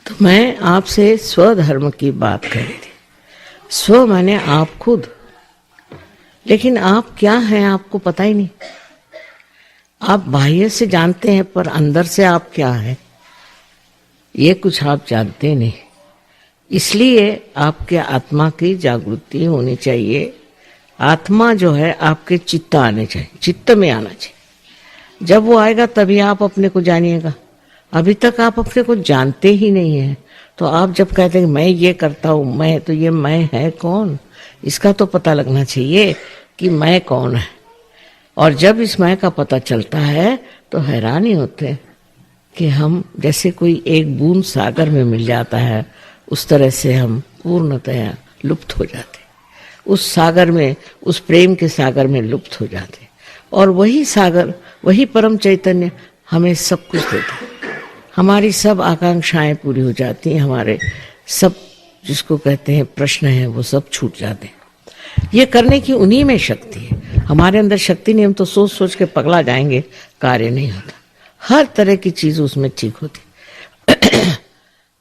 तो मैं आपसे स्वधर्म की बात कर रही थी। स्व माने आप खुद, लेकिन आप क्या हैं आपको पता ही नहीं। आप बाह्य से जानते हैं पर अंदर से आप क्या है ये कुछ आप जानते नहीं। इसलिए आपके आत्मा की जागृति होनी चाहिए। आत्मा जो है आपके चित्त आने चाहिए, चित्त में आना चाहिए। जब वो आएगा तभी आप अपने को जानिएगा। अभी तक आप अपने को जानते ही नहीं हैं। तो आप जब कहते हैं मैं ये करता हूँ, मैं, तो ये मैं है कौन, इसका तो पता लगना चाहिए कि मैं कौन है। और जब इस मैं का पता चलता है तो हैरान ही होते हैं कि हम जैसे कोई एक बूंद सागर में मिल जाता है, उस तरह से हम पूर्णतया लुप्त हो जाते, उस सागर में, उस प्रेम के सागर में लुप्त हो जाते। और वही सागर, वही परम चैतन्य हमें सब कुछ देता है। हमारी सब आकांक्षाएं पूरी हो जाती हैं, हमारे सब जिसको कहते हैं प्रश्न हैं वो सब छूट जाते हैं। ये करने की उन्हीं में शक्ति है। हमारे अंदर शक्ति नहीं, हम तो सोच सोच के पगला जाएंगे, कार्य नहीं होता। हर तरह की चीज उसमें ठीक होती।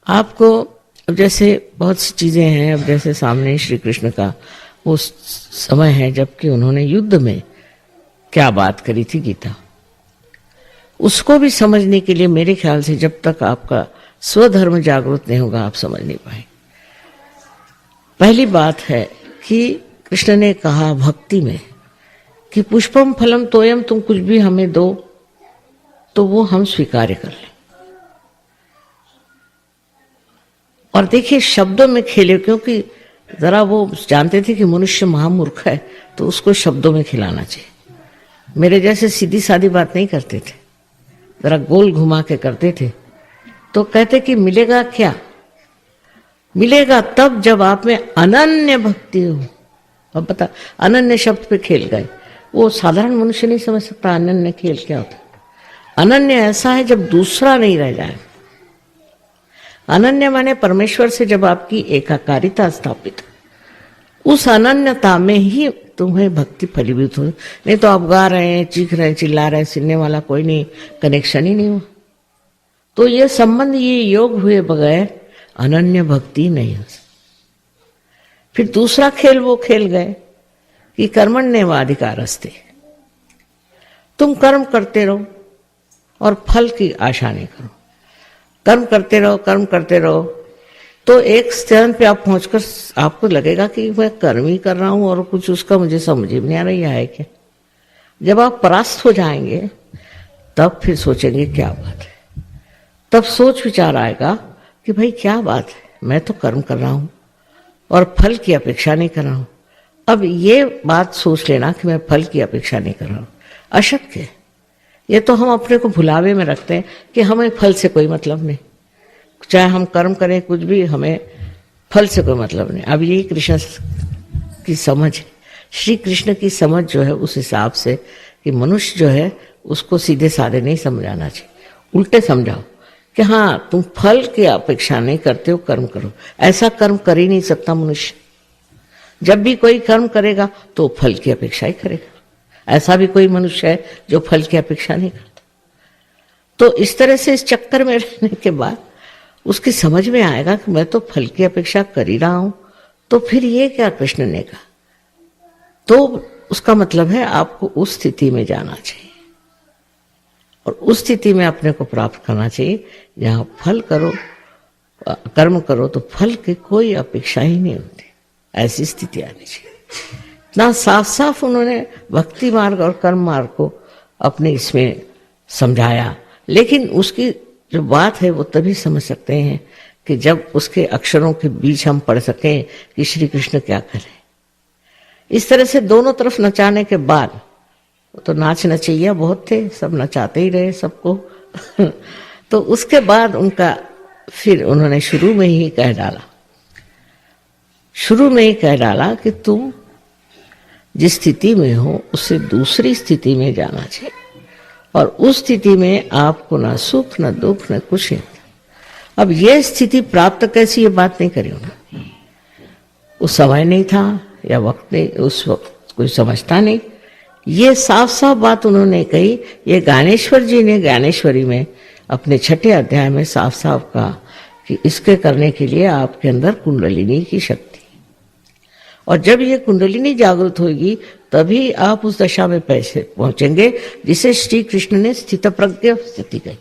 आपको अब जैसे बहुत सी चीजें हैं, अब जैसे सामने श्री कृष्ण का वो समय है जबकि उन्होंने युद्ध में क्या बात करी थी गीता, उसको भी समझने के लिए मेरे ख्याल से जब तक आपका स्वधर्म जागृत नहीं होगा आप समझ नहीं पाए। पहली बात है कि कृष्ण ने कहा भक्ति में कि पुष्पम फलम तोयम, तुम कुछ भी हमें दो तो वो हम स्वीकार कर लें। और देखिए शब्दों में खेले, क्योंकि जरा वो जानते थे कि मनुष्य महामूर्ख है तो उसको शब्दों में खिलाना चाहिए। मेरे जैसे सीधी सादी बात नहीं करते थे, जरा गोल घुमा के करते थे। तो कहते कि मिलेगा क्या, मिलेगा तब जब आप में अनन्य भक्ति हो। अब बता, अनन्य शब्द पे खेल गए। वो साधारण मनुष्य नहीं समझ सकता अनन्य खेल क्या होता है। अनन्य ऐसा है जब दूसरा नहीं रह जाए। अनन्य माने परमेश्वर से जब आपकी एकाकारिता स्थापित, उस अनन्यता में ही तुम्हें भक्ति फलीभूत हो। नहीं तो आप गा रहे हैं, चीख रहे हैं, चिल्ला रहे हैं, सुनने वाला कोई नहीं, कनेक्शन ही नहीं हुआ। तो ये संबंध, ये योग हुए बगैर अनन्य भक्ति नहीं हो सकती। फिर दूसरा खेल वो खेल गए कि कर्मण्येवाधिकारस्ते, तुम कर्म करते रहो और फल की आशा नहीं करो। कर्म करते रहो, कर्म करते रहो, तो एक स्थान पे आप पहुंचकर आपको लगेगा कि मैं कर्म ही कर रहा हूं और कुछ उसका मुझे समझ ही नहीं आ रही है क्या। जब आप परास्त हो जाएंगे तब फिर सोचेंगे क्या बात है। तब सोच विचार आएगा कि भाई क्या बात है, मैं तो कर्म कर रहा हूं और फल की अपेक्षा नहीं कर रहा हूं। अब ये बात सोच लेना कि मैं फल की अपेक्षा नहीं कर रहा हूं अशक्य है। ये तो हम अपने को भुलावे में रखते हैं कि हमें फल से कोई मतलब नहीं, चाहे हम कर्म करें कुछ भी, हमें फल से कोई मतलब नहीं। अब यही कृष्ण की समझ है। श्री कृष्ण की समझ जो है उस हिसाब से कि मनुष्य जो है उसको सीधे साधे नहीं समझाना चाहिए, उल्टे समझाओ कि हाँ तुम फल की अपेक्षा नहीं करते हो, कर्म करो। ऐसा कर्म कर ही नहीं सकता मनुष्य। जब भी कोई कर्म करेगा तो फल की अपेक्षा ही करेगा। ऐसा भी कोई मनुष्य है जो फल की अपेक्षा नहीं करता। तो इस तरह से इस चक्कर में रहने के बाद उसकी समझ में आएगा कि मैं तो फल की अपेक्षा कर ही रहा हूं, तो फिर ये क्या कृष्ण ने कहा। तो उसका मतलब है आपको उस स्थिति में जाना चाहिए और उस स्थिति में अपने को प्राप्त करना चाहिए जहां फल करो, कर्म करो तो फल की कोई अपेक्षा ही नहीं होती। ऐसी स्थिति आनी चाहिए। इतना साफ साफ उन्होंने भक्ति मार्ग और कर्म मार्ग को अपने इसमें समझाया। लेकिन उसकी जो बात है वो तभी समझ सकते हैं कि जब उसके अक्षरों के बीच हम पढ़ सकें कि श्री कृष्ण क्या करें। इस तरह से दोनों तरफ नचाने के बाद, तो नाच नचैया बहुत थे, सब नचाते ही रहे सबको। तो उसके बाद उनका फिर उन्होंने शुरू में ही कह डाला कि तुम जिस स्थिति में हो उससे दूसरी स्थिति में जाना चाहिए और उस स्थिति में आपको ना सुख ना दुख ना कुछ नहीं। अब यह स्थिति प्राप्त कैसी, ये बात नहीं करी उन्होंने। उस समय नहीं था या वक्त नहीं, उस वक्त कोई समझता नहीं। ये साफ साफ बात उन्होंने कही। ये ज्ञानेश्वर जी ने ज्ञानेश्वरी में अपने 6ठे अध्याय में साफ साफ कहा कि इसके करने के लिए आपके अंदर कुंडलिनी की शक्ति, और जब ये कुंडलिनी जागृत होगी तभी आप उस दशा में पैसे पहुंचेंगे जिसे श्री कृष्ण ने स्थितप्रज्ञ स्थिति कही।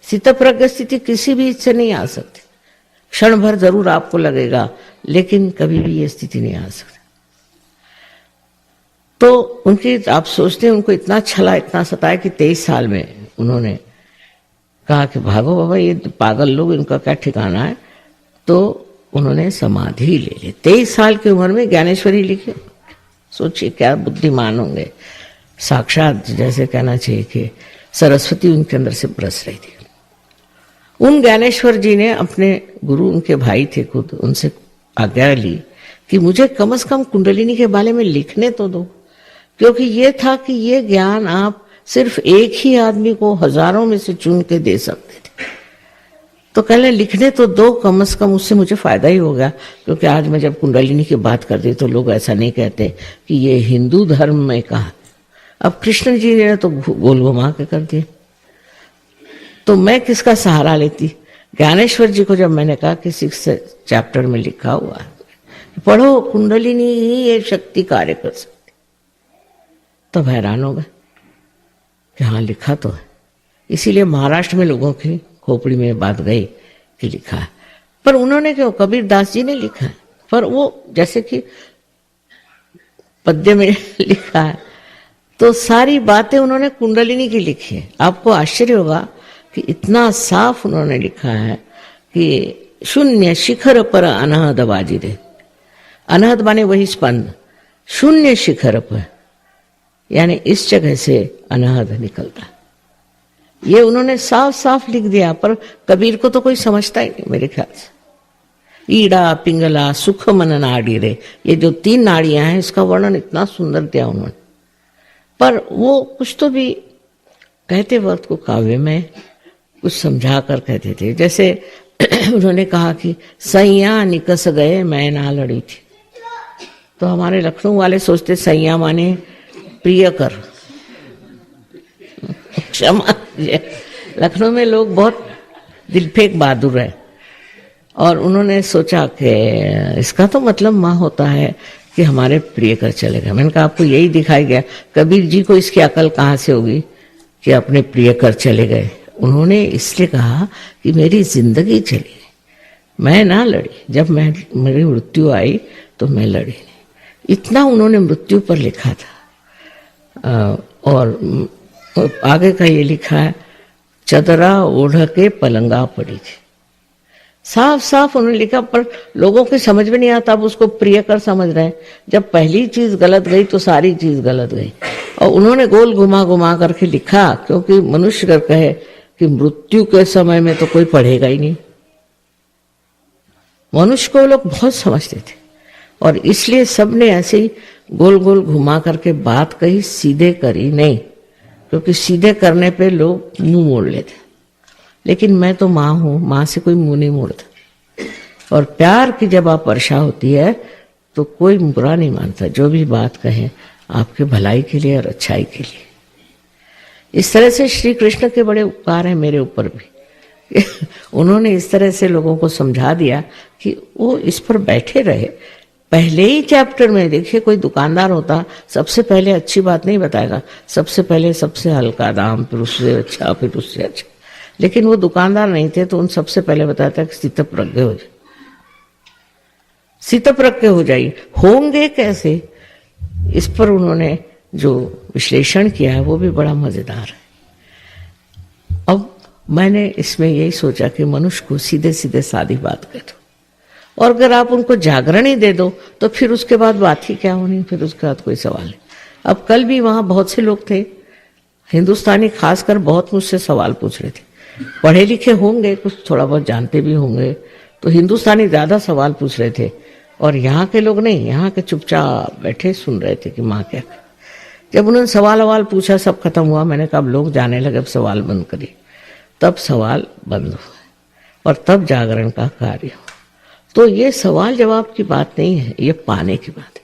स्थितप्रज्ञ स्थिति किसी भी से नहीं आ सकती, क्षण भर जरूर आपको लगेगा, लेकिन कभी भी ये स्थिति नहीं आ सकती। तो उनकी, आप सोचते हैं उनको इतना छला, इतना सताया कि 23 साल में उन्होंने कहा कि भागो बाबा, ये पागल लोग, इनका क्या ठिकाना है। तो उन्होंने समाधि ले ली। 23 साल की उम्र में ज्ञानेश्वरी लिखी। सोचिए क्या बुद्धिमान होंगे। साक्षात जैसे कहना चाहिए कि सरस्वती उनके अंदर से बरस रही थी। उन ज्ञानेश्वर जी ने अपने गुरु, उनके भाई थे खुद, उनसे आज्ञा ली कि मुझे कम से कम कुंडलिनी के बारे में लिखने तो दो, क्योंकि ये था कि ये ज्ञान आप सिर्फ एक ही आदमी को हजारों में से चुन के दे सकते थे। तो कहने लिखने तो दो कम से कम, उससे मुझे फायदा ही होगा। क्योंकि आज मैं जब कुंडलिनी की बात करती तो लोग ऐसा नहीं कहते कि ये हिंदू धर्म में कहा, अब कृष्ण जी ने तो गोल घुमा के कर दिया। तो मैं किसका सहारा लेती? ज्ञानेश्वर जी को जब मैंने कहा कि 6 चैप्टर में लिखा हुआ है, पढ़ो, कुंडलिनी ही ये शक्ति कार्य कर सकती, तब हैरान हो गए कि हाँ लिखा तो है। इसीलिए महाराष्ट्र में लोगों की खोपड़ी में बात गई कि लिखा है। पर उन्होंने क्यों? कबीर दास जी ने लिखा है, पर वो जैसे कि पद्य में लिखा है, तो सारी बातें उन्होंने कुंडलिनी की लिखी है। आपको आश्चर्य होगा कि इतना साफ उन्होंने लिखा है कि शून्य शिखर पर अनहद बाजी दे। अनहद माने वही स्पंद, शून्य शिखर पर, यानी इस जगह से अनहद निकलता। ये उन्होंने साफ साफ लिख दिया, पर कबीर को तो कोई समझता ही नहीं मेरे ख्याल से। ईड़ा पिंगला सुख मन नाड़ी रे, ये जो 3 नाड़ियां हैं, इसका वर्णन इतना सुंदर दिया उन्होंने। पर वो कुछ तो भी कहते वक्त को काव्य में कुछ समझा कर कहते थे। जैसे उन्होंने कहा कि सैया निकस गए मैं ना लड़ी थी। तो हमारे लखनऊ वाले सोचते सैया माने प्रिय कर, क्षमा। लखनऊ में लोग बहुत दिलफेक बहादुर है, और उन्होंने सोचा कि इसका तो मतलब माँ होता है कि हमारे प्रिय कर चले गए। मैंने कहा आपको यही दिखाई गया, कबीर जी को इसकी अकल कहाँ से होगी कि अपने प्रिय कर चले गए। उन्होंने इसलिए कहा कि मेरी जिंदगी चली, मैं ना लड़ी। जब मेरी मृत्यु आई तो मैं लड़ी नहीं। इतना उन्होंने मृत्यु पर लिखा था। और आगे का ये लिखा है, चदरा ओढ़ के पलंगा पड़ी थी। साफ साफ उन्होंने लिखा, पर लोगों के समझ में नहीं आता। अब उसको प्रिय कर समझ रहे हैं। जब पहली चीज गलत गई तो सारी चीज गलत गई। और उन्होंने गोल घुमा घुमा करके लिखा, क्योंकि मनुष्य अगर कहे कि मृत्यु के समय में तो कोई पढ़ेगा ही नहीं। मनुष्य को लोग बहुत समझते थे, और इसलिए सबने ऐसे ही गोल गोल घुमा करके बात कही, सीधे करी नहीं। क्योंकि सीधे करने पे लोग मुंह मोड़ लेते। लेकिन मैं तो माँ हूं, माँ से कोई मुंह नहीं मोड़ता। और प्यार की जब आप वर्षा होती है तो कोई बुरा नहीं मानता। जो भी बात कहें आपके भलाई के लिए और अच्छाई के लिए। इस तरह से श्री कृष्ण के बड़े उपकार हैं मेरे ऊपर भी। उन्होंने इस तरह से लोगों को समझा दिया कि वो इस पर बैठे रहे। पहले ही चैप्टर में देखिए, कोई दुकानदार होता सबसे पहले अच्छी बात नहीं बताएगा, सबसे पहले सबसे हल्का दाम, फिर उससे अच्छा, फिर उससे अच्छा। लेकिन वो दुकानदार नहीं थे, तो उन सबसे पहले बताता कि स्थितप्रज्ञ हो जाए। स्थितप्रज्ञ हो जाइए। होंगे कैसे, इस पर उन्होंने जो विश्लेषण किया है वो भी बड़ा मजेदार है। अब मैंने इसमें यही सोचा कि मनुष्य को सीधे सीधे सादी बात कह दो, और अगर आप उनको जागरण ही दे दो तो फिर उसके बाद बात ही क्या होनी, फिर उसके बाद कोई सवाल नहीं। अब कल भी वहां बहुत से लोग थे, हिंदुस्तानी खासकर, बहुत मुझसे सवाल पूछ रहे थे। पढ़े लिखे होंगे, कुछ थोड़ा बहुत जानते भी होंगे, तो हिंदुस्तानी ज्यादा सवाल पूछ रहे थे। और यहाँ के लोग नहीं, यहाँ के चुपचाप बैठे सुन रहे थे कि माँ क्या। जब उन्होंने सवाल पूछा, सब खत्म हुआ, मैंने कहा अब लोग जाने लगे, अब सवाल बंद करिए। तब सवाल बंद हुआ और तब जागरण का कार्य हुआ। तो ये सवाल जवाब की बात नहीं है, ये पाने की बात है।